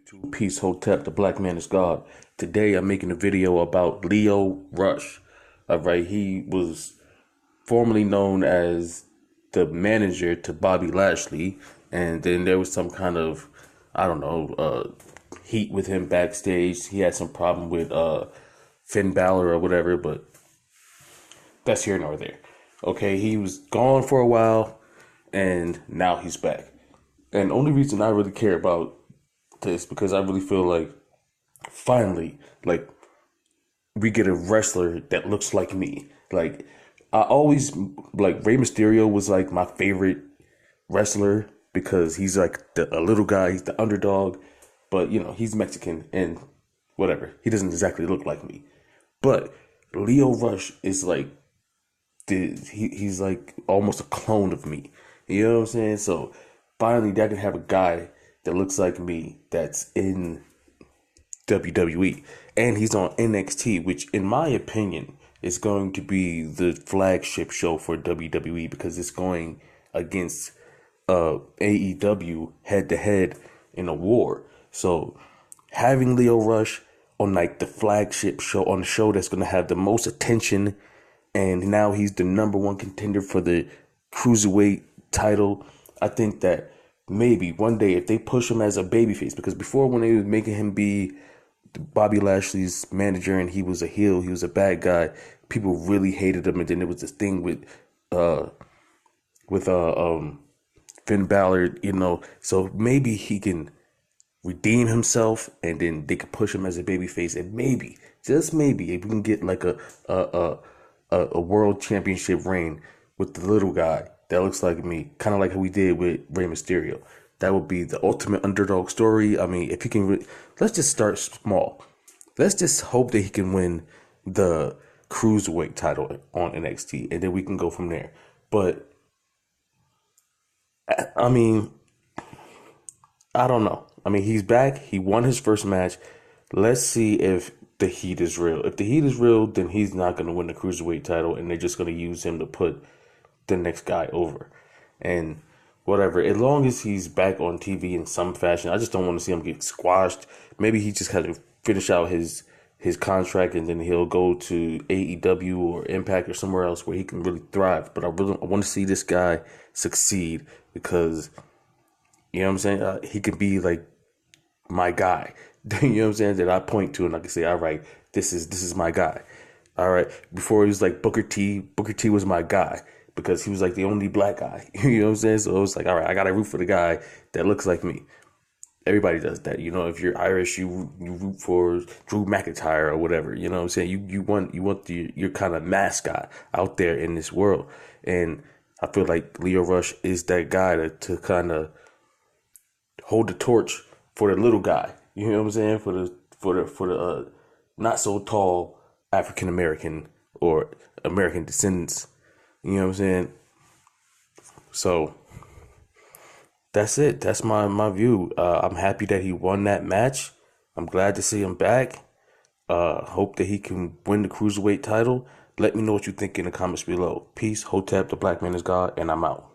YouTube, peace, hotep, the black man is God. Today I'm making a video about Lio Rush. Alright, he was formerly known as the manager to Bobby Lashley, and then there was some kind of, I don't know, heat with him backstage. He had some problem with Finn Balor or whatever, but that's here nor there. Okay, he was gone for a while, and now he's back. And the only reason I really care about this because I really feel like finally, like we get a wrestler that looks like me. Like I always like Rey Mysterio was like my favorite wrestler because he's like a little guy, he's the underdog, but you know he's Mexican and whatever. He doesn't exactly look like me, but Lio Rush is like he's like almost a clone of me. You know what I'm saying? So finally, I can have a guy that looks like me that's in WWE, and he's on NXT, which, in my opinion, is going to be the flagship show for WWE because it's going against AEW head to head in a war. So having Lio Rush on like the flagship show, on the show that's going to have the most attention, and now he's the number one contender for the cruiserweight title. I think that maybe one day if they push him as a babyface, because before when they was making him be Bobby Lashley's manager and he was a heel, he was a bad guy, people really hated him. And then there was this thing with Finn Balor, you know. So maybe he can redeem himself, and then they could push him as a babyface, and maybe, just maybe, if we can get like a world championship reign with the little guy that looks like me, kind of like how we did with Rey Mysterio. That would be the ultimate underdog story. I mean, if he can, let's just start small. Let's just hope that he can win the cruiserweight title on NXT, and then we can go from there. But I mean, I don't know. I mean, he's back. He won his first match. Let's see if the heat is real. If the heat is real, then he's not going to win the cruiserweight title, and they're just going to use him to put the next guy over. And whatever, as long as he's back on TV in some fashion, I just don't want to see him get squashed. Maybe he just has to finish out his contract, and then he'll go to AEW or Impact or somewhere else where he can really thrive. But I want to see this guy succeed because, you know what I'm saying, he could be like my guy. You know what I'm saying, that I point to and I can say, all right, this is my guy. All right, before he was like Booker T was my guy because he was like the only black guy. You know what I'm saying? So it was like, all right, I got to root for the guy that looks like me. Everybody does that. You know, if you're Irish, you root for Drew McIntyre or whatever. You know what I'm saying? You want your kind of mascot out there in this world. And I feel like Lio Rush is that guy to kind of hold the torch for the little guy. You know what I'm saying? For the not so tall African American or American descendants. You know what I'm saying? So that's it. That's my view. I'm happy that he won that match. I'm glad to see him back. Hope that he can win the cruiserweight title. Let me know what you think in the comments below. Peace, hotep, the black man is God, and I'm out.